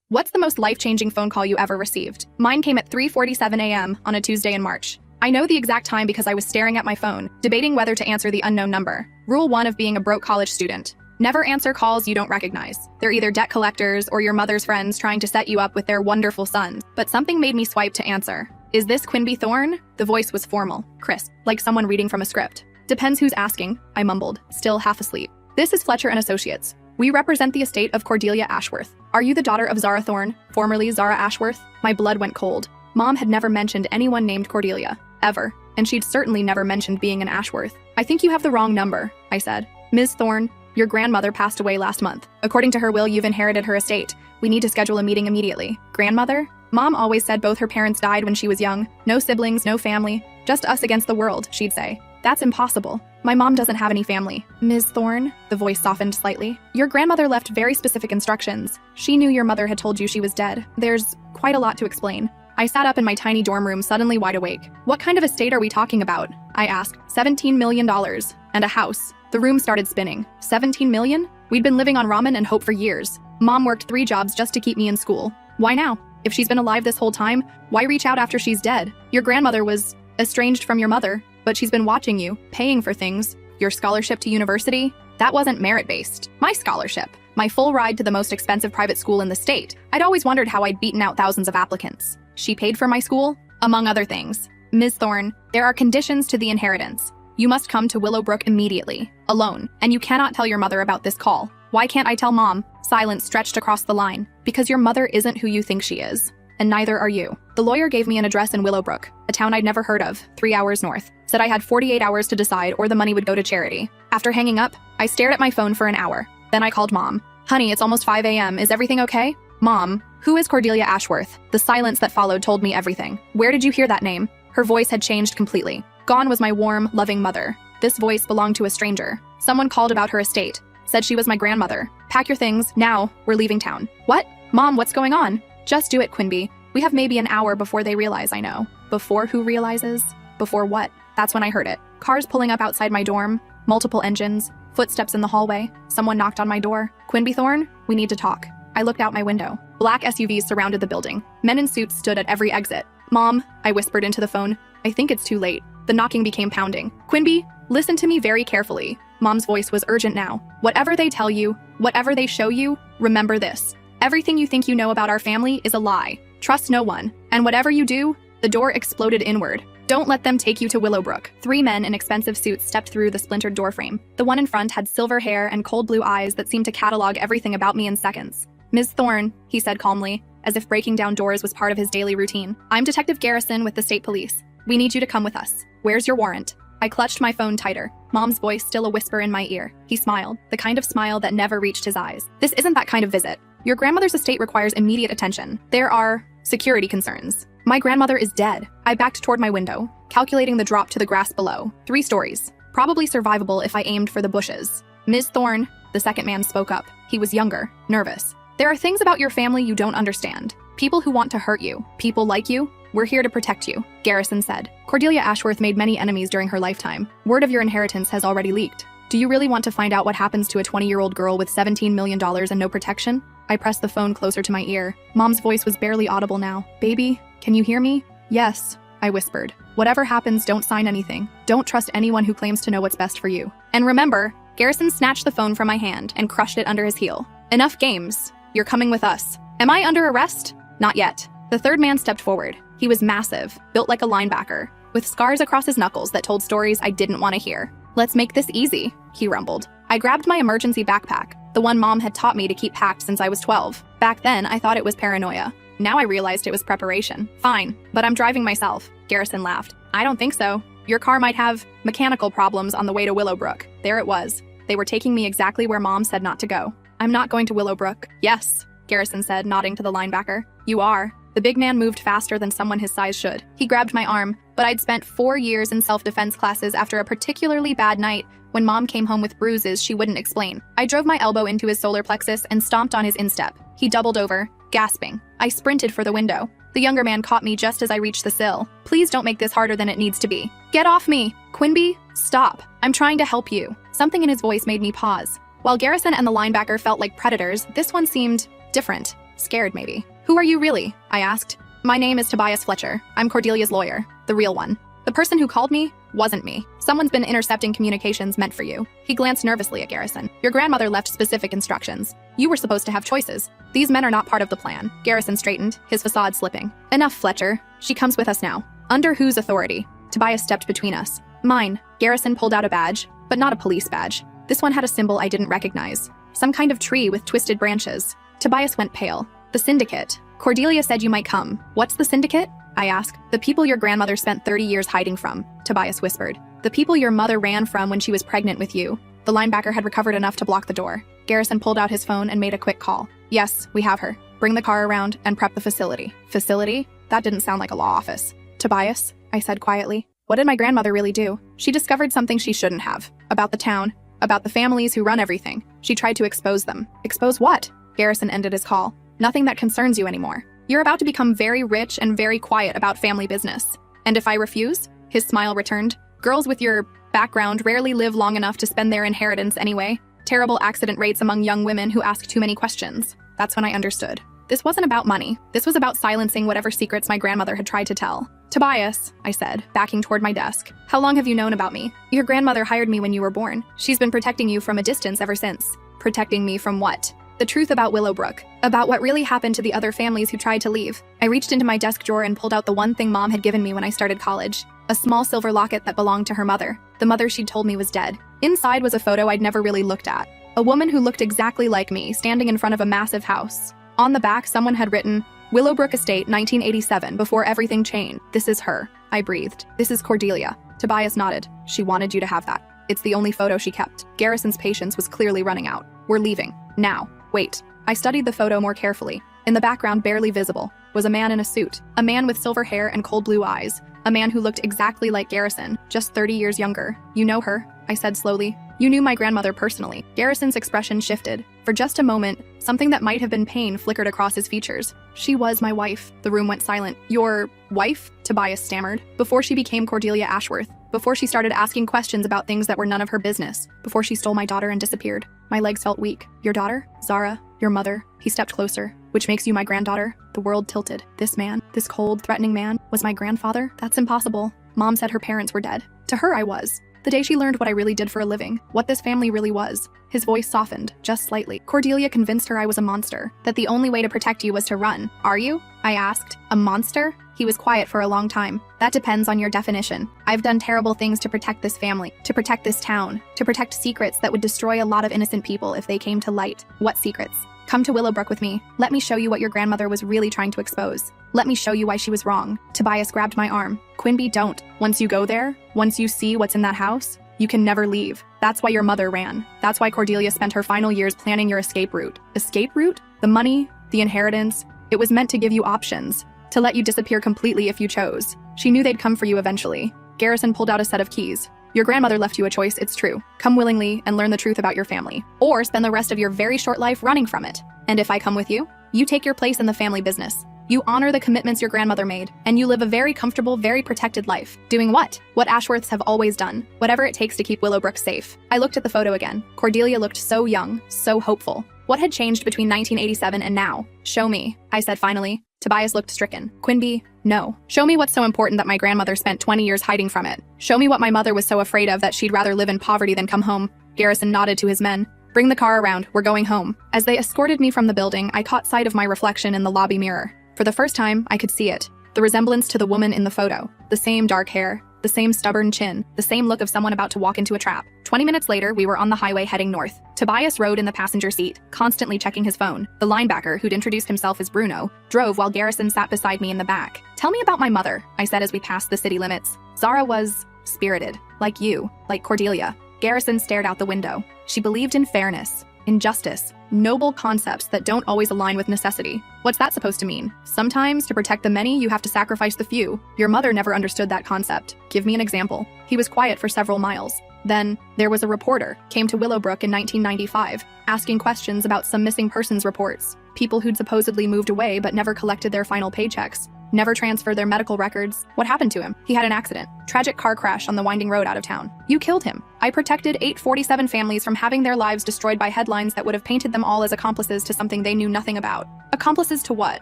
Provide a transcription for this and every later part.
What's the most life-changing phone call you ever received? Mine came at 3:47 a.m. on a Tuesday in March. I know the exact time because I was staring at my phone, debating whether to answer the unknown number. Rule 1 of being a broke college student. Never answer calls you don't recognize. They're either debt collectors or your mother's friends trying to set you up with their wonderful sons. But something made me swipe to answer. Is this Quinby Thorne? The voice was formal, crisp, like someone reading from a script. Depends who's asking, I mumbled, still half asleep. This is Fletcher and Associates. We represent the estate of Cordelia Ashworth. Are you the daughter of Zara Thorne, formerly Zara Ashworth? My blood went cold. Mom had never mentioned anyone named Cordelia, ever, and she'd certainly never mentioned being an Ashworth. I think you have the wrong number, I said. Ms. Thorne, your grandmother passed away last month. According to her will, you've inherited her estate. We need to schedule a meeting immediately. Grandmother? Mom always said both her parents died when she was young. No siblings, no family. Just us against the world, she'd say. That's impossible. My mom doesn't have any family. Ms. Thorne, the voice softened slightly. Your grandmother left very specific instructions. She knew your mother had told you she was dead. There's quite a lot to explain. I sat up in my tiny dorm room, suddenly wide awake. What kind of estate are we talking about? I asked. $17 million. And a house. The room started spinning. 17 million? We'd been living on ramen and hope for years. Mom worked 3 jobs just to keep me in school. Why now? If she's been alive this whole time, why reach out after she's dead? Your grandmother was estranged from your mother, but she's been watching you, paying for things. Your scholarship to university? That wasn't merit-based. My scholarship. My full ride to the most expensive private school in the state. I'd always wondered how I'd beaten out thousands of applicants. She paid for my school, among other things. Ms. Thorne, there are conditions to the inheritance. You must come to Willowbrook immediately, alone, and you cannot tell your mother about this call. Why can't I tell Mom? Silence stretched across the line. Because your mother isn't who you think she is. And neither are you. The lawyer gave me an address in Willowbrook, a town I'd never heard of, 3 hours north. Said I had 48 hours to decide or the money would go to charity. After hanging up, I stared at my phone for an hour. Then I called Mom. Honey, it's almost 5 a.m. Is everything okay? Mom, who is Cordelia Ashworth? The silence that followed told me everything. Where did you hear that name? Her voice had changed completely. Gone was my warm, loving mother. This voice belonged to a stranger. Someone called about her estate. Said she was my grandmother. Pack your things, now, we're leaving town. What? Mom, what's going on? Just do it, Quinby. We have maybe an hour before they realize I know. Before who realizes? Before what? That's when I heard it. Cars pulling up outside my dorm, multiple engines, footsteps in the hallway. Someone knocked on my door. Quinby Thorne, we need to talk. I looked out my window. Black SUVs surrounded the building. Men in suits stood at every exit. Mom, I whispered into the phone. I think it's too late. The knocking became pounding. Quinby, listen to me very carefully. Mom's voice was urgent now. Whatever they tell you, whatever they show you, remember this. Everything you think you know about our family is a lie. Trust no one. And whatever you do, the door exploded inward. Don't let them take you to Willowbrook. 3 men in expensive suits stepped through the splintered doorframe. The one in front had silver hair and cold blue eyes that seemed to catalog everything about me in seconds. Ms. Thorne, he said calmly, as if breaking down doors was part of his daily routine. I'm Detective Garrison with the state police. We need you to come with us. Where's your warrant? I clutched my phone tighter, Mom's voice still a whisper in my ear. He smiled, the kind of smile that never reached his eyes. This isn't that kind of visit. Your grandmother's estate requires immediate attention. There are security concerns. My grandmother is dead. I backed toward my window, calculating the drop to the grass below. 3 stories. Probably survivable if I aimed for the bushes. Ms. Thorne, the second man spoke up. He was younger, nervous. There are things about your family you don't understand. People who want to hurt you. People like you. We're here to protect you, Garrison said. Cordelia Ashworth made many enemies during her lifetime. Word of your inheritance has already leaked. Do you really want to find out what happens to a 20-year-old girl with $17 million and no protection? I pressed the phone closer to my ear. Mom's voice was barely audible now. Baby, can you hear me? Yes, I whispered. Whatever happens, don't sign anything. Don't trust anyone who claims to know what's best for you. And remember, Garrison snatched the phone from my hand and crushed it under his heel. Enough games. You're coming with us. Am I under arrest? Not yet. The third man stepped forward. He was massive, built like a linebacker, with scars across his knuckles that told stories I didn't want to hear. Let's make this easy, he rumbled. I grabbed my emergency backpack, the one Mom had taught me to keep packed since I was 12. Back then, I thought it was paranoia. Now I realized it was preparation. Fine, but I'm driving myself, Garrison laughed. I don't think so. Your car might have mechanical problems on the way to Willowbrook. There it was. They were taking me exactly where Mom said not to go. I'm not going to Willowbrook. Yes, Garrison said, nodding to the linebacker. You are. The big man moved faster than someone his size should. He grabbed my arm, but I'd spent 4 years in self-defense classes after a particularly bad night when Mom came home with bruises she wouldn't explain. I drove my elbow into his solar plexus and stomped on his instep. He doubled over, gasping. I sprinted for the window. The younger man caught me just as I reached the sill. Please don't make this harder than it needs to be. Get off me! Quinby, stop. I'm trying to help you. Something in his voice made me pause. While Garrison and the linebacker felt like predators, this one seemed different. Scared, maybe. Who are you really? I asked. My name is Tobias Fletcher. I'm Cordelia's lawyer. The real one. The person who called me wasn't me. Someone's been intercepting communications meant for you. He glanced nervously at Garrison. Your grandmother left specific instructions. You were supposed to have choices. These men are not part of the plan. Garrison straightened, his facade slipping. Enough, Fletcher. She comes with us now. Under whose authority? Tobias stepped between us. Mine. Garrison pulled out a badge, but not a police badge. This one had a symbol I didn't recognize. Some kind of tree with twisted branches. Tobias went pale. The syndicate. Cordelia said you might come. What's the syndicate? I asked. The people your grandmother spent 30 years hiding from, Tobias whispered. The people your mother ran from when she was pregnant with you. The linebacker had recovered enough to block the door. Garrison pulled out his phone and made a quick call. Yes, we have her. Bring the car around and prep the facility. Facility? That didn't sound like a law office. Tobias, I said quietly. What did my grandmother really do? She discovered something she shouldn't have. About the town. About the families who run everything. She tried to expose them. Expose what? Garrison ended his call. Nothing that concerns you anymore. You're about to become very rich and very quiet about family business. And if I refuse? His smile returned. Girls with your background rarely live long enough to spend their inheritance anyway. Terrible accident rates among young women who ask too many questions. That's when I understood. This wasn't about money. This was about silencing whatever secrets my grandmother had tried to tell. Tobias, I said, backing toward my desk. How long have you known about me? Your grandmother hired me when you were born. She's been protecting you from a distance ever since. Protecting me from what? The truth about Willowbrook. About what really happened to the other families who tried to leave. I reached into my desk drawer and pulled out the one thing Mom had given me when I started college. A small silver locket that belonged to her mother. The mother she'd told me was dead. Inside was a photo I'd never really looked at. A woman who looked exactly like me, standing in front of a massive house. On the back, someone had written, Willowbrook Estate, 1987, before everything changed. This is her. I breathed. This is Cordelia. Tobias nodded. She wanted you to have that. It's the only photo she kept. Garrison's patience was clearly running out. We're leaving. Now. Wait. I studied the photo more carefully. In the background, barely visible, was a man in a suit. A man with silver hair and cold blue eyes. A man who looked exactly like Garrison, just 30 years younger. You know her, I said slowly. You knew my grandmother personally. Garrison's expression shifted. For just a moment, something that might have been pain flickered across his features. She was my wife. The room went silent. Your wife? Tobias stammered. Before she became Cordelia Ashworth. Before she started asking questions about things that were none of her business. Before she stole my daughter and disappeared. My legs felt weak. Your daughter? Zara? Your mother? He stepped closer. Which makes you my granddaughter? The world tilted. This man, this cold, threatening man, was my grandfather? That's impossible. Mom said her parents were dead. To her, I was. The day she learned what I really did for a living, what this family really was. His voice softened, just slightly. Cordelia convinced her I was a monster, that the only way to protect you was to run. Are you? I asked. A monster? He was quiet for a long time. That depends on your definition. I've done terrible things to protect this family, to protect this town, to protect secrets that would destroy a lot of innocent people if they came to light. What secrets? Come to Willowbrook with me. Let me show you what your grandmother was really trying to expose. Let me show you why she was wrong. Tobias grabbed my arm. Quimby, don't. Once you go there, once you see what's in that house, you can never leave. That's why your mother ran. That's why Cordelia spent her final years planning your escape route. Escape route? The money? The inheritance? It was meant to give you options. To let you disappear completely if you chose. She knew they'd come for you eventually. Garrison pulled out a set of keys. Your grandmother left you a choice, it's true. Come willingly and learn the truth about your family. Or spend the rest of your very short life running from it. And if I come with you, you take your place in the family business. You honor the commitments your grandmother made, and you live a very comfortable, very protected life. Doing what? What Ashworths have always done. Whatever it takes to keep Willowbrook safe. I looked at the photo again. Cordelia looked so young, so hopeful. What had changed between 1987 and now? Show me, I said finally. Tobias looked stricken. Quimby, no. Show me what's so important that my grandmother spent 20 years hiding from it. Show me what my mother was so afraid of that she'd rather live in poverty than come home. Garrison nodded to his men. Bring the car around, we're going home. As they escorted me from the building, I caught sight of my reflection in the lobby mirror. For the first time, I could see it. The resemblance to the woman in the photo. The same dark hair, the same stubborn chin, the same look of someone about to walk into a trap. 20 minutes later, we were on the highway heading north. Tobias rode in the passenger seat, constantly checking his phone. The linebacker, who'd introduced himself as Bruno, drove while Garrison sat beside me in the back. Tell me about my mother, I said as we passed the city limits. Zara was spirited, like you, like Cordelia. Garrison stared out the window. She believed in fairness, in justice, noble concepts that don't always align with necessity. What's that supposed to mean? Sometimes, to protect the many, you have to sacrifice the few. Your mother never understood that concept. Give me an example. He was quiet for several miles. Then, there was a reporter, came to Willowbrook in 1995, asking questions about some missing persons reports, people who'd supposedly moved away but never collected their final paychecks. never transferred their medical records. What happened to him? He had an accident. Tragic car crash on the winding road out of town. You killed him. I protected 847 families from having their lives destroyed by headlines that would have painted them all as accomplices to something they knew nothing about. Accomplices to what?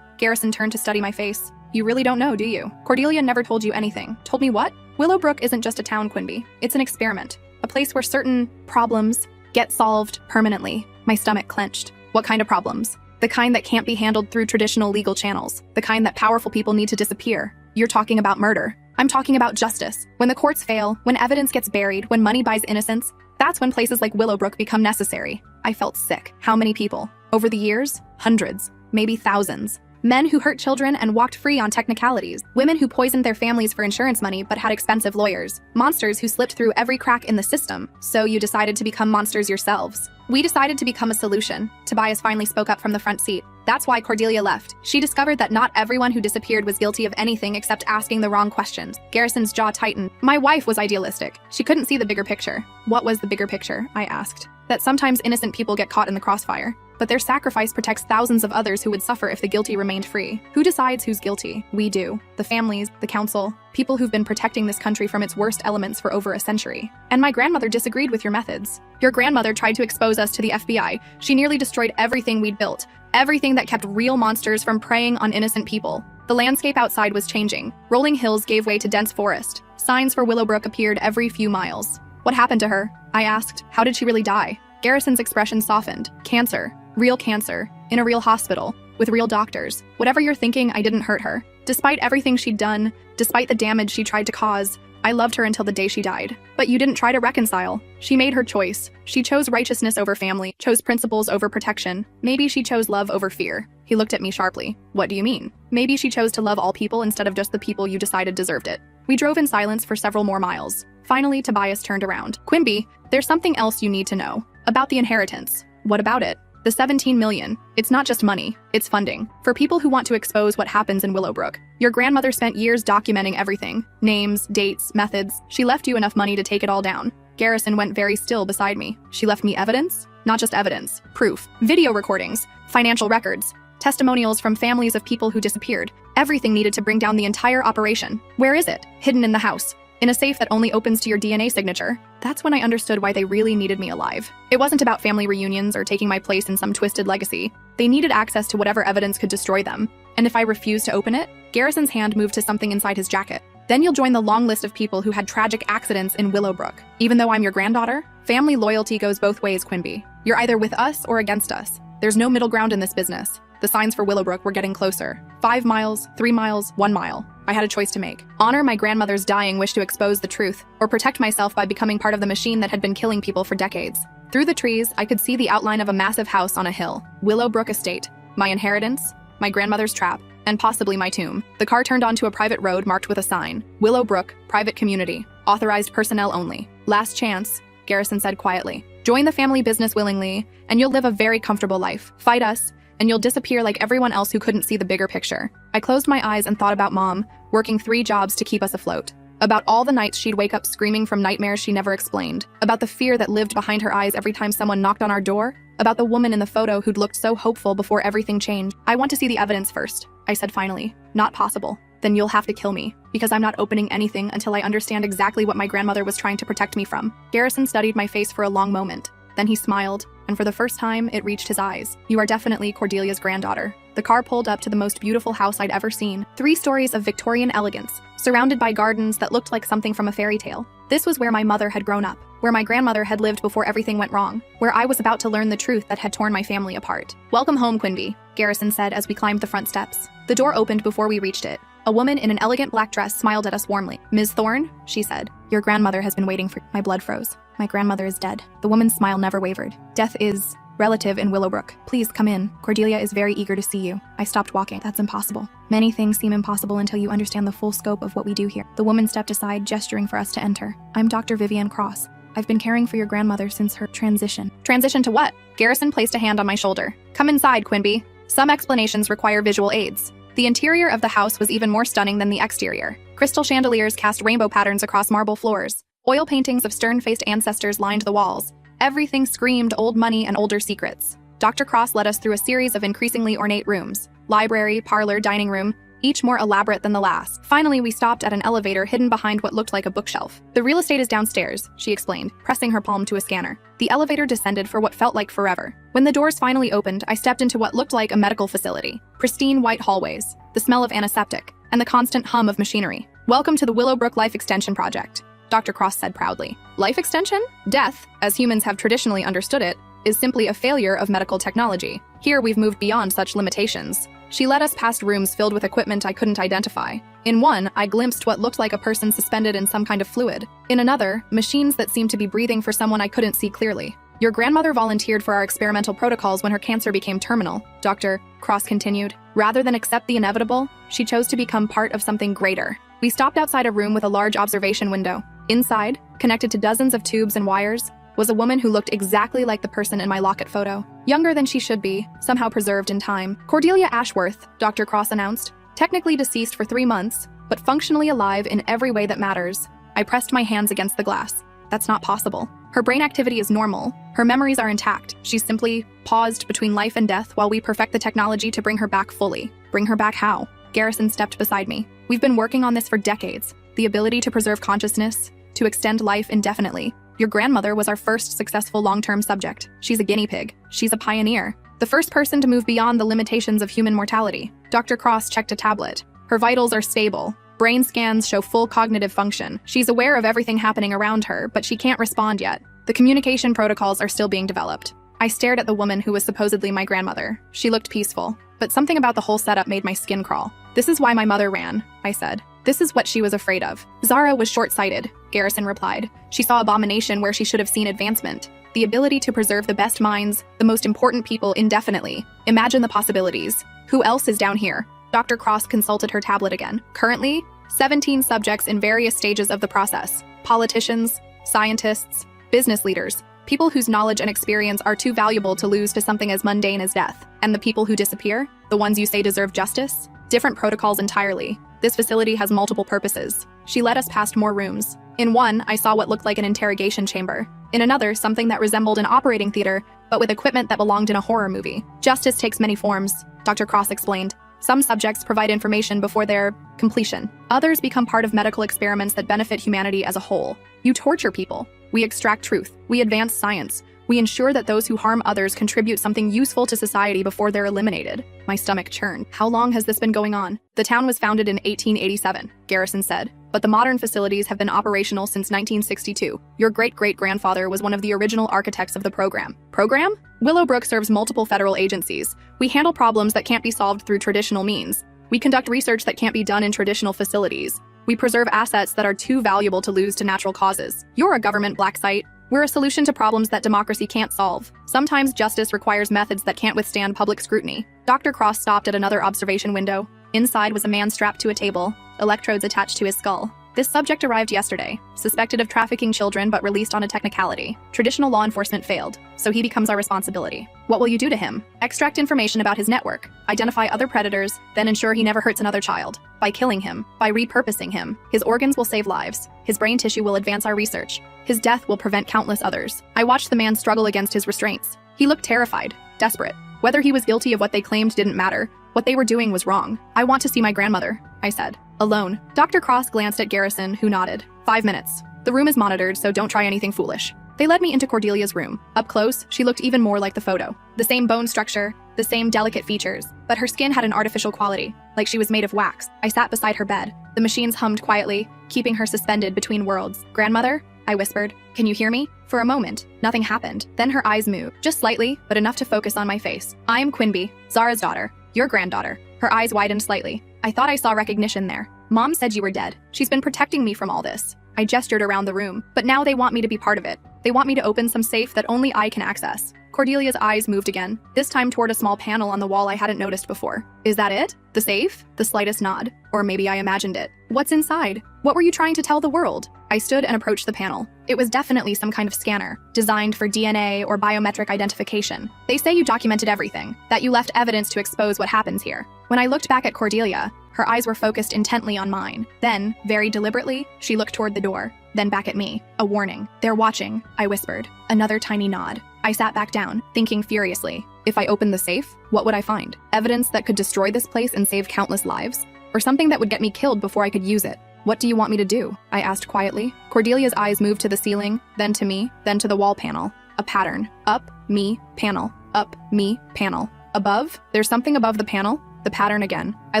Garrison turned to study my face. You really don't know, do you? Cordelia never told you anything. Told me what? Willowbrook isn't just a town, Quimby. It's an experiment. A place where certain problems get solved permanently. My stomach clenched. What kind of problems? The kind that can't be handled through traditional legal channels. The kind that powerful people need to disappear. You're talking about murder. I'm talking about justice. When the courts fail, when evidence gets buried, when money buys innocence, that's when places like Willowbrook become necessary. I felt sick. How many people? Over the years? Hundreds. Maybe thousands. Men who hurt children and walked free on technicalities. Women who poisoned their families for insurance money but had expensive lawyers. Monsters who slipped through every crack in the system. So you decided to become monsters yourselves. We decided to become a solution. Tobias finally spoke up from the front seat. That's why Cordelia left. She discovered that not everyone who disappeared was guilty of anything except asking the wrong questions. Garrison's jaw tightened. My wife was idealistic. She couldn't see the bigger picture. What was the bigger picture? I asked. That sometimes innocent people get caught in the crossfire, but their sacrifice protects thousands of others who would suffer if the guilty remained free. Who decides who's guilty? We do. The families, the council, people who've been protecting this country from its worst elements for over a century. And my grandmother disagreed with your methods. Your grandmother tried to expose us to the FBI. She nearly destroyed everything we'd built, everything that kept real monsters from preying on innocent people. The landscape outside was changing. Rolling hills gave way to dense forest. Signs for Willowbrook appeared every few miles. What happened to her? I asked. How did she really die? Garrison's expression softened. Cancer. Real cancer. In a real hospital. With real doctors. Whatever you're thinking, I didn't hurt her. Despite everything she'd done, despite the damage she tried to cause, I loved her until the day she died. But you didn't try to reconcile. She made her choice. She chose righteousness over family, chose principles over protection. Maybe she chose love over fear. He looked at me sharply. What do you mean? Maybe she chose to love all people instead of just the people you decided deserved it. We drove in silence for several more miles. Finally, Tobias turned around. Quimby, there's something else you need to know. About the inheritance. What about it? The 17 million. It's not just money, it's funding. For people who want to expose what happens in Willowbrook. Your grandmother spent years documenting everything. Names, dates, methods. She left you enough money to take it all down. Garrison went very still beside me. She left me evidence? Not just evidence. Proof. Video recordings. Financial records. Testimonials from families of people who disappeared. Everything needed to bring down the entire operation. Where is it? Hidden in the house. In a safe that only opens to your DNA signature. That's when I understood why they really needed me alive. It wasn't about family reunions or taking my place in some twisted legacy. They needed access to whatever evidence could destroy them. And if I refused to open it, Garrison's hand moved to something inside his jacket. Then you'll join the long list of people who had tragic accidents in Willowbrook. Even though I'm your granddaughter, family loyalty goes both ways, Quimby. You're either with us or against us. There's no middle ground in this business. The signs for Willowbrook were getting closer. 5 miles, 3 miles, 1 mile. I had a choice to make. Honor my grandmother's dying wish to expose the truth, or protect myself by becoming part of the machine that had been killing people for decades. Through the trees, I could see the outline of a massive house on a hill. Willowbrook Estate. My inheritance, my grandmother's trap, and possibly my tomb. The car turned onto a private road marked with a sign. Willowbrook, private community. Authorized personnel only. Last chance, Garrison said quietly. Join the family business willingly, and you'll live a very comfortable life. Fight us, and you'll disappear like everyone else who couldn't see the bigger picture. I closed my eyes and thought about Mom, working 3 jobs to keep us afloat. About all the nights she'd wake up screaming from nightmares she never explained. About the fear that lived behind her eyes every time someone knocked on our door. About the woman in the photo who'd looked so hopeful before everything changed. I want to see the evidence first, I said finally. Not possible. Then you'll have to kill me, because I'm not opening anything until I understand exactly what my grandmother was trying to protect me from. Garrison studied my face for a long moment. Then he smiled, and for the first time, it reached his eyes. You are definitely Cordelia's granddaughter. The car pulled up to the most beautiful house I'd ever seen. 3 stories of Victorian elegance, surrounded by gardens that looked like something from a fairy tale. This was where my mother had grown up, where my grandmother had lived before everything went wrong, where I was about to learn the truth that had torn my family apart. Welcome home, Quimby, Garrison said as we climbed the front steps. The door opened before we reached it. A woman in an elegant black dress smiled at us warmly. Ms. Thorne, she said, your grandmother has been waiting for— My blood froze. My grandmother is dead. The woman's smile never wavered. Death is relative in Willowbrook. Please come in. Cordelia is very eager to see you. I stopped walking. That's impossible. Many things seem impossible until you understand the full scope of what we do here. The woman stepped aside, gesturing for us to enter. I'm Dr. Vivian Cross. I've been caring for your grandmother since her transition. Transition to what? Garrison placed a hand on my shoulder. Come inside, Quimby. Some explanations require visual aids. The interior of the house was even more stunning than the exterior. Crystal chandeliers cast rainbow patterns across marble floors. Oil paintings of stern-faced ancestors lined the walls. Everything screamed old money and older secrets. Dr. Cross led us through a series of increasingly ornate rooms. Library, parlor, dining room. each more elaborate than the last. Finally, we stopped at an elevator hidden behind what looked like a bookshelf. "The real estate is downstairs," she explained, pressing her palm to a scanner. The elevator descended for what felt like forever. When the doors finally opened, I stepped into what looked like a medical facility. Pristine white hallways, the smell of antiseptic, and the constant hum of machinery. "Welcome to the Willowbrook Life Extension Project," Dr. Cross said proudly. Life extension? Death, as humans have traditionally understood it, is simply a failure of medical technology. Here we've moved beyond such limitations. She led us past rooms filled with equipment I couldn't identify. In one, I glimpsed what looked like a person suspended in some kind of fluid. In another, machines that seemed to be breathing for someone I couldn't see clearly. "Your grandmother volunteered for our experimental protocols when her cancer became terminal," Dr. Cross continued. "Rather than accept the inevitable, she chose to become part of something greater." We stopped outside a room with a large observation window. Inside, connected to dozens of tubes and wires, was a woman who looked exactly like the person in my locket photo. Younger than she should be, somehow preserved in time. "Cordelia Ashworth," Dr. Cross announced. "Technically deceased for 3 months, but functionally alive in every way that matters." I pressed my hands against the glass. That's not possible. Her brain activity is normal. Her memories are intact. She's simply paused between life and death while we perfect the technology to bring her back fully. Bring her back how? Garrison stepped beside me. "We've been working on this for decades. The ability to preserve consciousness, to extend life indefinitely. Your grandmother was our first successful long-term subject. She's a guinea pig. She's a pioneer. The first person to move beyond the limitations of human mortality." Dr. Cross checked a tablet. "Her vitals are stable. Brain scans show full cognitive function. She's aware of everything happening around her, but she can't respond yet. The communication protocols are still being developed." I stared at the woman who was supposedly my grandmother. She looked peaceful, but something about the whole setup made my skin crawl. "This is why my mother ran," I said. "This is what she was afraid of." "Zara was short-sighted," Garrison replied. "She saw abomination where she should have seen advancement. The ability to preserve the best minds, the most important people indefinitely. Imagine the possibilities. Who else is down here?" Dr. Cross consulted her tablet again. "Currently, 17 subjects in various stages of the process. Politicians, scientists, business leaders, people whose knowledge and experience are too valuable to lose to something as mundane as death. And the people who disappear? The ones you say deserve justice? Different protocols entirely. This facility has multiple purposes." She led us past more rooms. In one, I saw what looked like an interrogation chamber. In another, something that resembled an operating theater, but with equipment that belonged in a horror movie. "Justice takes many forms," Dr. Cross explained. "Some subjects provide information before their completion. Others become part of medical experiments that benefit humanity as a whole. You torture people. We extract truth. We advance science. We ensure that those who harm others contribute something useful to society before they're eliminated." My stomach churned. "How long has this been going on?" "The town was founded in 1887, Garrison said, "but the modern facilities have been operational since 1962. Your great-great-grandfather was one of the original architects of the program." "Program?" "Willowbrook serves multiple federal agencies. We handle problems that can't be solved through traditional means. We conduct research that can't be done in traditional facilities. We preserve assets that are too valuable to lose to natural causes. You're a government black site. We're a solution to problems that democracy can't solve. Sometimes justice requires methods that can't withstand public scrutiny." Dr. Cross stopped at another observation window. Inside was a man strapped to a table, electrodes attached to his skull. "This subject arrived yesterday, suspected of trafficking children but released on a technicality. Traditional law enforcement failed, so he becomes our responsibility." "What will you do to him?" "Extract information about his network, identify other predators, then ensure he never hurts another child. By killing him, by repurposing him, his organs will save lives. His brain tissue will advance our research. His death will prevent countless others." I watched the man struggle against his restraints. He looked terrified, desperate. Whether he was guilty of what they claimed didn't matter. What they were doing was wrong. "I want to see my grandmother," I said. "Alone." Dr. Cross glanced at Garrison, who nodded. 5 minutes. The room is monitored, so don't try anything foolish." They led me into Cordelia's room. Up close, she looked even more like the photo. The same bone structure, the same delicate features, but her skin had an artificial quality, like she was made of wax. I sat beside her bed. The machines hummed quietly, keeping her suspended between worlds. "Grandmother?" I whispered. "Can you hear me?" For a moment, nothing happened. Then her eyes moved, just slightly, but enough to focus on my face. "I'm Quinby, Zara's daughter, your granddaughter." Her eyes widened slightly. I thought I saw recognition there. "Mom said you were dead. She's been protecting me from all this." I gestured around the room, but now they want me to be part of it. They want me to open some safe that only I can access. Cordelia's eyes moved again, this time toward a small panel on the wall I hadn't noticed before. "Is that it? The safe?" The slightest nod. Or maybe I imagined it. "What's inside? What were you trying to tell the world?" I stood and approached the panel. It was definitely some kind of scanner, designed for DNA or biometric identification. "They say you documented everything, that you left evidence to expose what happens here." When I looked back at Cordelia, her eyes were focused intently on mine. Then, very deliberately, she looked toward the door, then back at me. "A warning. They're watching," I whispered. Another tiny nod. I sat back down, thinking furiously. If I opened the safe, what would I find? Evidence that could destroy this place and save countless lives? or something that would get me killed before I could use it. What do you want me to do? I asked quietly. Cordelia's eyes moved to the ceiling, then to me, then to the wall panel. A pattern. Up, me, panel. Up, me, panel. Above? There's something above the panel? The pattern again. I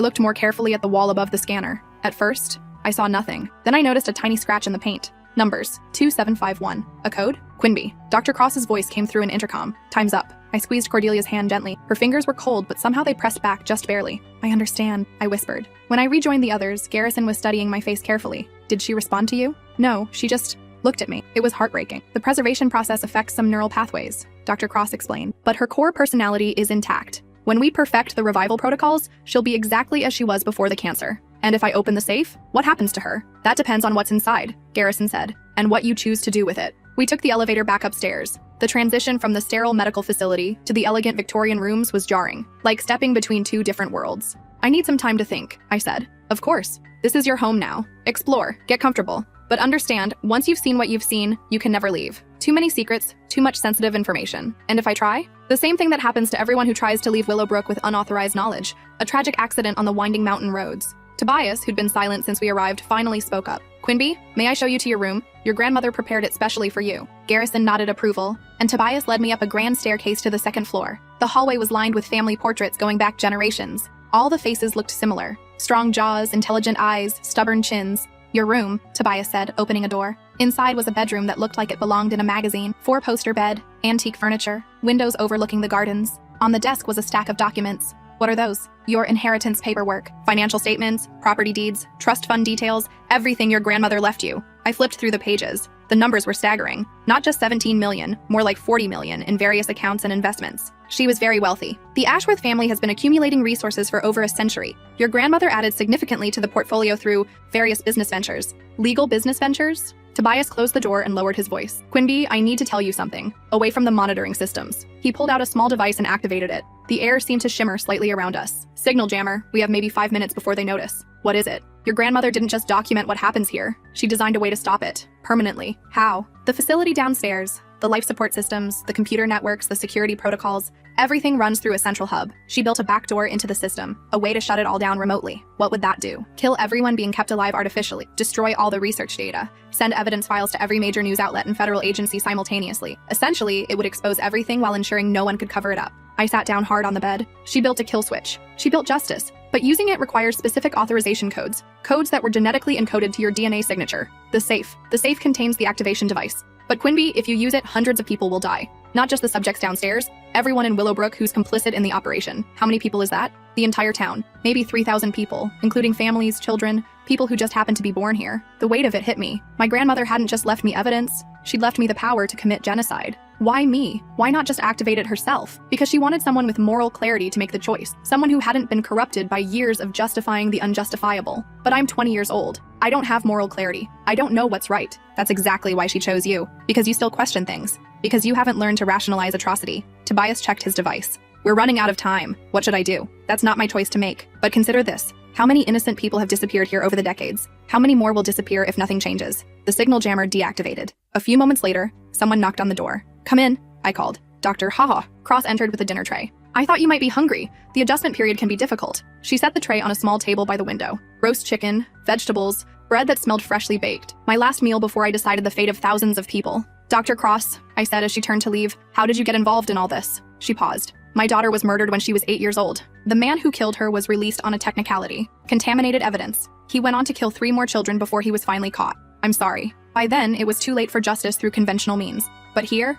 looked more carefully at the wall above the scanner. At first, I saw nothing. Then I noticed a tiny scratch in the paint. Numbers. 2751. A code? Quinby. Dr. Cross's voice came through an intercom. Time's up. I squeezed Cordelia's hand gently. Her fingers were cold, but somehow they pressed back just barely. I understand, I whispered. When I rejoined the others, Garrison was studying my face carefully. Did she respond to you? No, she just looked at me. It was heartbreaking. The preservation process affects some neural pathways, Dr. Cross explained, but her core personality is intact. When we perfect the revival protocols, she'll be exactly as she was before the cancer. And if I open the safe, what happens to her? That depends on what's inside, Garrison said, and what you choose to do with it. We took the elevator back upstairs. The transition from the sterile medical facility to the elegant Victorian rooms was jarring, like stepping between two different worlds. I need some time to think, I said. Of course. This is your home now. Explore, get comfortable. But understand, once you've seen what you've seen, you can never leave. Too many secrets, too much sensitive information. And if I try? The same thing that happens to everyone who tries to leave Willowbrook with unauthorized knowledge. A tragic accident on the winding mountain roads. Tobias, who'd been silent since we arrived, finally spoke up. Quinby, may I show you to your room? Your grandmother prepared it specially for you. Garrison nodded approval, and Tobias led me up a grand staircase to the second floor. The hallway was lined with family portraits going back generations. All the faces looked similar. Strong jaws, intelligent eyes, stubborn chins. Your room, Tobias said, opening a door. Inside was a bedroom that looked like it belonged in a magazine. 4-poster bed, antique furniture, windows overlooking the gardens. On the desk was a stack of documents. What are those? Your inheritance paperwork, financial statements, property deeds, trust fund details, everything your grandmother left you. I flipped through the pages. The numbers were staggering. Not just 17 million, more like 40 million in various accounts and investments. She was very wealthy. The Ashworth family has been accumulating resources for over a century. Your grandmother added significantly to the portfolio through various business ventures. Legal business ventures? Tobias closed the door and lowered his voice. Quinby, I need to tell you something. Away from the monitoring systems. He pulled out a small device and activated it. The air seemed to shimmer slightly around us. Signal jammer. We have maybe 5 minutes before they notice. What is it? Your grandmother didn't just document what happens here. She designed a way to stop it. Permanently. How? The facility downstairs. The life support systems, the computer networks, the security protocols. Everything runs through a central hub. She built a backdoor into the system, a way to shut it all down remotely. What would that do? Kill everyone being kept alive artificially, destroy all the research data, send evidence files to every major news outlet and federal agency simultaneously. Essentially, it would expose everything while ensuring no one could cover it up. I sat down hard on the bed. She built a kill switch. She built justice. But using it requires specific authorization codes, codes that were genetically encoded to your DNA signature. The safe. The safe contains the activation device. But Quinby, if you use it, hundreds of people will die. Not just the subjects downstairs, everyone in Willowbrook who's complicit in the operation. How many people is that? The entire town. Maybe 3,000 people, including families, children, people who just happened to be born here. The weight of it hit me. My grandmother hadn't just left me evidence, she'd left me the power to commit genocide. Why me? Why not just activate it herself? Because she wanted someone with moral clarity to make the choice. Someone who hadn't been corrupted by years of justifying the unjustifiable. But I'm 20 years old. I don't have moral clarity. I don't know what's right. That's exactly why she chose you. Because you still question things. Because you haven't learned to rationalize atrocity. Tobias checked his device. We're running out of time. What should I do? That's not my choice to make. But consider this. How many innocent people have disappeared here over the decades? How many more will disappear if nothing changes? The signal jammer deactivated. A few moments later, someone knocked on the door. Come in, I called. Dr. Haha. Cross entered with a dinner tray. I thought you might be hungry. The adjustment period can be difficult. She set the tray on a small table by the window. Roast chicken, vegetables, bread that smelled freshly baked. My last meal before I decided the fate of thousands of people. Dr. Cross, I said as she turned to leave, how did you get involved in all this? She paused. My daughter was murdered when she was 8 years old. The man who killed her was released on a technicality. Contaminated evidence. He went on to kill 3 more children before he was finally caught. I'm sorry. By then, it was too late for justice through conventional means. But here,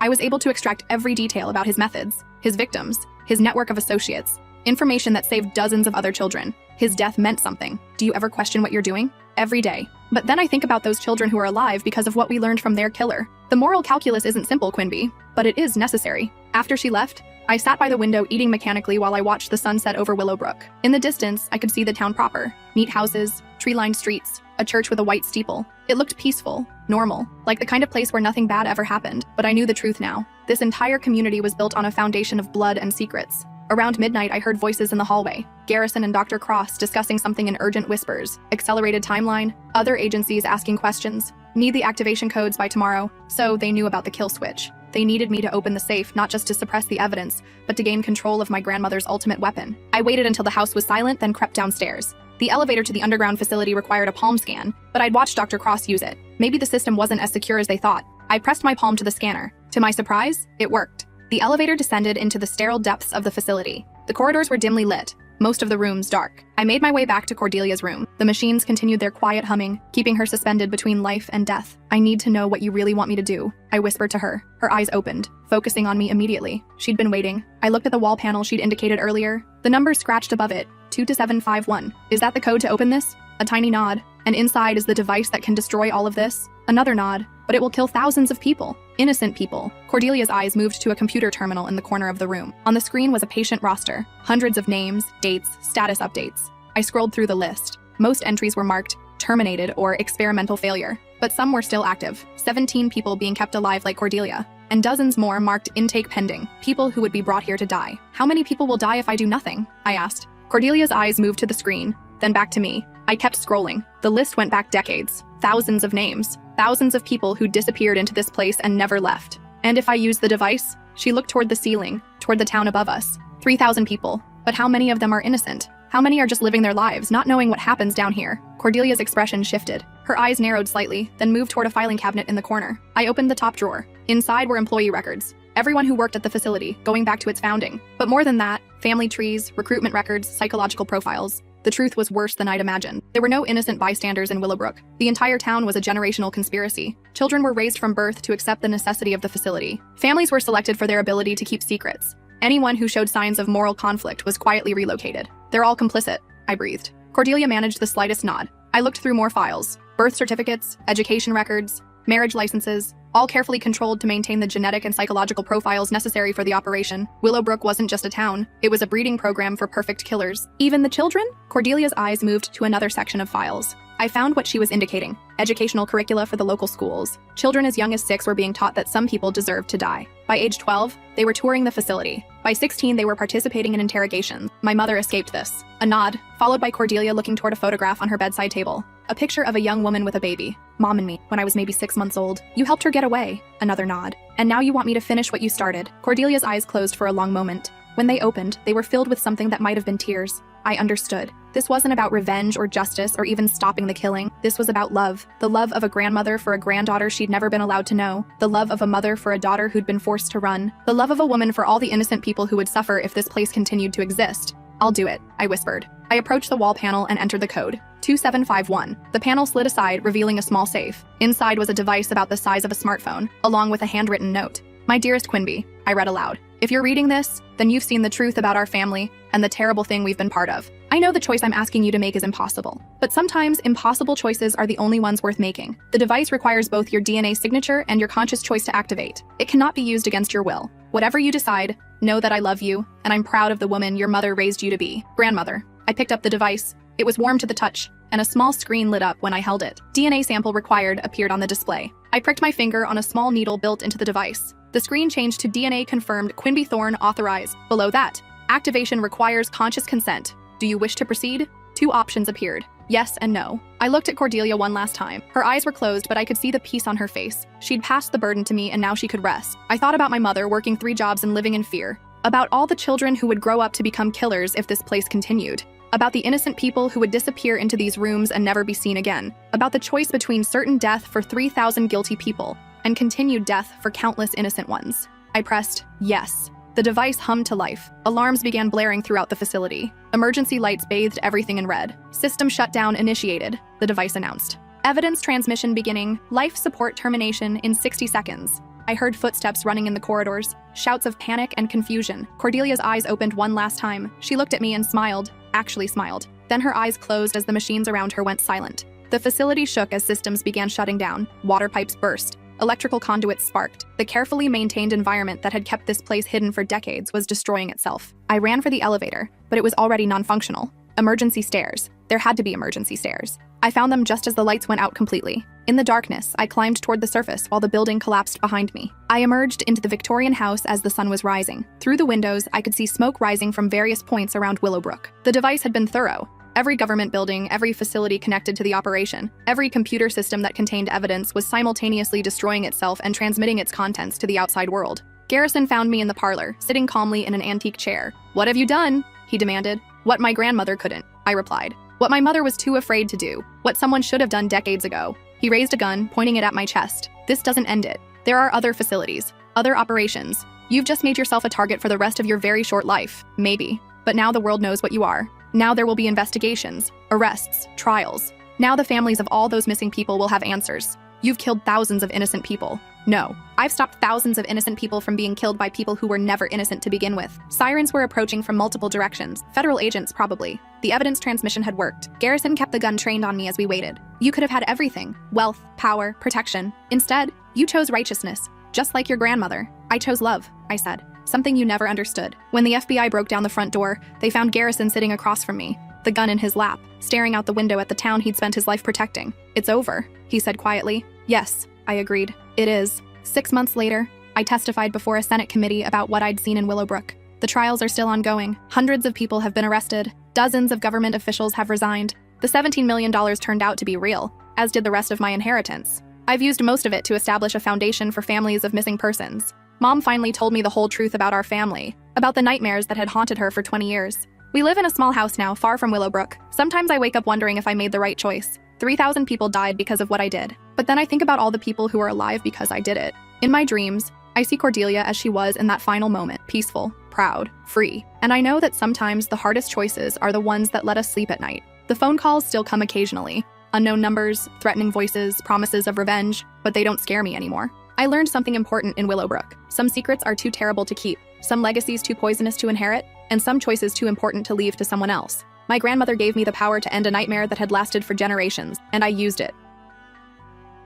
I was able to extract every detail about his methods, his victims, his network of associates, information that saved dozens of other children. His death meant something. Do you ever question what you're doing? Every day. But then I think about those children who are alive because of what we learned from their killer. The moral calculus isn't simple, Quinby, but it is necessary. After she left, I sat by the window eating mechanically while I watched the sun set over Willowbrook. In the distance, I could see the town proper. Neat houses, tree-lined streets, a church with a white steeple. It looked peaceful, normal, like the kind of place where nothing bad ever happened. But I knew the truth now. This entire community was built on a foundation of blood and secrets. Around midnight, I heard voices in the hallway. Garrison and Dr. Cross discussing something in urgent whispers. Accelerated timeline, other agencies asking questions. Need the activation codes by tomorrow, so they knew about the kill switch. They needed me to open the safe, not just to suppress the evidence, but to gain control of my grandmother's ultimate weapon. I waited until the house was silent, then crept downstairs. The elevator to the underground facility required a palm scan, but I'd watched Dr. Cross use it. Maybe the system wasn't as secure as they thought. I pressed my palm to the scanner. To my surprise, it worked. The elevator descended into the sterile depths of the facility. The corridors were dimly lit, most of the rooms dark. I made my way back to Cordelia's room. The machines continued their quiet humming, keeping her suspended between life and death. I need to know what you really want me to do, I whispered to her. Her eyes opened, focusing on me immediately. She'd been waiting. I looked at the wall panel she'd indicated earlier. The number scratched above it, 22751. Is that the code to open this? A tiny nod. And inside is the device that can destroy all of this? Another nod. But it will kill thousands of people. Innocent people. Cordelia's eyes moved to a computer terminal in the corner of the room. On the screen was a patient roster. Hundreds of names, dates, status updates. I scrolled through the list. Most entries were marked terminated or experimental failure, but some were still active. 17 people being kept alive like Cordelia, and dozens more marked intake pending, people who would be brought here to die. How many people will die if I do nothing? I asked. Cordelia's eyes moved to the screen, then back to me. I kept scrolling. The list went back decades. Thousands of names. Thousands of people who disappeared into this place and never left. And if I use the device? She looked toward the ceiling, toward the town above us. 3,000 people. But how many of them are innocent? How many are just living their lives, not knowing what happens down here? Cordelia's expression shifted. Her eyes narrowed slightly, then moved toward a filing cabinet in the corner. I opened the top drawer. Inside were employee records. Everyone who worked at the facility, going back to its founding. But more than that, family trees, recruitment records, psychological profiles. The truth was worse than I'd imagined. There were no innocent bystanders in Willowbrook. The entire town was a generational conspiracy. Children were raised from birth to accept the necessity of the facility. Families were selected for their ability to keep secrets. Anyone who showed signs of moral conflict was quietly relocated. They're all complicit, I breathed. Cordelia managed the slightest nod. I looked through more files. Birth certificates, education records, marriage licenses, all carefully controlled to maintain the genetic and psychological profiles necessary for the operation. Willowbrook wasn't just a town, it was a breeding program for perfect killers. Even the children? Cordelia's eyes moved to another section of files. I found what she was indicating. Educational curricula for the local schools. Children as young as 6 were being taught that some people deserved to die. By age 12, they were touring the facility. By 16, they were participating in interrogations. My mother escaped this. A nod, followed by Cordelia looking toward a photograph on her bedside table. A picture of a young woman with a baby. Mom and me, when I was maybe 6 months old. You helped her get away. Another nod. And now you want me to finish what you started. Cordelia's eyes closed for a long moment. When they opened, they were filled with something that might have been tears. I understood. This wasn't about revenge or justice or even stopping the killing. This was about love. The love of a grandmother for a granddaughter she'd never been allowed to know. The love of a mother for a daughter who'd been forced to run. The love of a woman for all the innocent people who would suffer if this place continued to exist. I'll do it, I whispered. I approached the wall panel and entered the code. 2751. The panel slid aside, revealing a small safe. Inside was a device about the size of a smartphone, along with a handwritten note. My dearest Quinby, I read aloud. If you're reading this, then you've seen the truth about our family and the terrible thing we've been part of. I know the choice I'm asking you to make is impossible, but sometimes impossible choices are the only ones worth making. The device requires both your DNA signature and your conscious choice to activate. It cannot be used against your will. Whatever you decide, know that I love you, and I'm proud of the woman your mother raised you to be. Grandmother. I picked up the device. It was warm to the touch, and a small screen lit up when I held it. DNA sample required appeared on the display. I pricked my finger on a small needle built into the device. The screen changed to DNA confirmed Quinby Thorne authorized. Below that, activation requires conscious consent. Do you wish to proceed? 2 options appeared. Yes and no. I looked at Cordelia one last time. Her eyes were closed, but I could see the peace on her face. She'd passed the burden to me and now she could rest. I thought about my mother working 3 jobs and living in fear. About all the children who would grow up to become killers if this place continued. About the innocent people who would disappear into these rooms and never be seen again. About the choice between certain death for 3,000 guilty people and continued death for countless innocent ones. I pressed yes. The device hummed to life. Alarms began blaring throughout the facility. Emergency lights bathed everything in red. System shutdown initiated, the device announced. Evidence transmission beginning, life support termination in 60 seconds. I heard footsteps running in the corridors, shouts of panic and confusion. Cordelia's eyes opened one last time. She looked at me and smiled, actually smiled. Then her eyes closed as the machines around her went silent. The facility shook as systems began shutting down. Water pipes burst. Electrical conduits sparked. The carefully maintained environment that had kept this place hidden for decades was destroying itself. I ran for the elevator, but it was already non-functional. Emergency stairs. There had to be emergency stairs. I found them just as the lights went out completely. In the darkness, I climbed toward the surface while the building collapsed behind me. I emerged into the Victorian house as the sun was rising. Through the windows, I could see smoke rising from various points around Willowbrook. The device had been thorough. Every government building, every facility connected to the operation, every computer system that contained evidence was simultaneously destroying itself and transmitting its contents to the outside world. Garrison found me in the parlor, sitting calmly in an antique chair. "What have you done?" he demanded. "What my grandmother couldn't," I replied. "What my mother was too afraid to do. What someone should have done decades ago." He raised a gun, pointing it at my chest. "This doesn't end it. There are other facilities, other operations. You've just made yourself a target for the rest of your very short life. Maybe. But now the world knows what you are. Now there will be investigations, arrests, trials. Now the families of all those missing people will have answers. You've killed thousands of innocent people." No, I've stopped thousands of innocent people from being killed by people who were never innocent to begin with. Sirens were approaching from multiple directions, federal agents probably. The evidence transmission had worked. Garrison kept the gun trained on me as we waited. "You could have had everything: wealth, power, protection. Instead, you chose righteousness, just like your grandmother." "I chose love," I said. "Something you never understood." When the FBI broke down the front door, they found Garrison sitting across from me, the gun in his lap, staring out the window at the town he'd spent his life protecting. "It's over," he said quietly. "Yes," I agreed. "It is." 6 months later, I testified before a Senate committee about what I'd seen in Willowbrook. The trials are still ongoing. Hundreds of people have been arrested. Dozens of government officials have resigned. The $17 million turned out to be real, as did the rest of my inheritance. I've used most of it to establish a foundation for families of missing persons. Mom finally told me the whole truth about our family, about the nightmares that had haunted her for 20 years. We live in a small house now, far from Willowbrook. Sometimes I wake up wondering if I made the right choice. 3,000 people died because of what I did. But then I think about all the people who are alive because I did it. In my dreams, I see Cordelia as she was in that final moment, peaceful, proud, free. And I know that sometimes the hardest choices are the ones that let us sleep at night. The phone calls still come occasionally. Unknown numbers, threatening voices, promises of revenge, but they don't scare me anymore. I learned something important in Willowbrook. Some secrets are too terrible to keep, some legacies too poisonous to inherit, and some choices too important to leave to someone else. My grandmother gave me the power to end a nightmare that had lasted for generations, and I used it.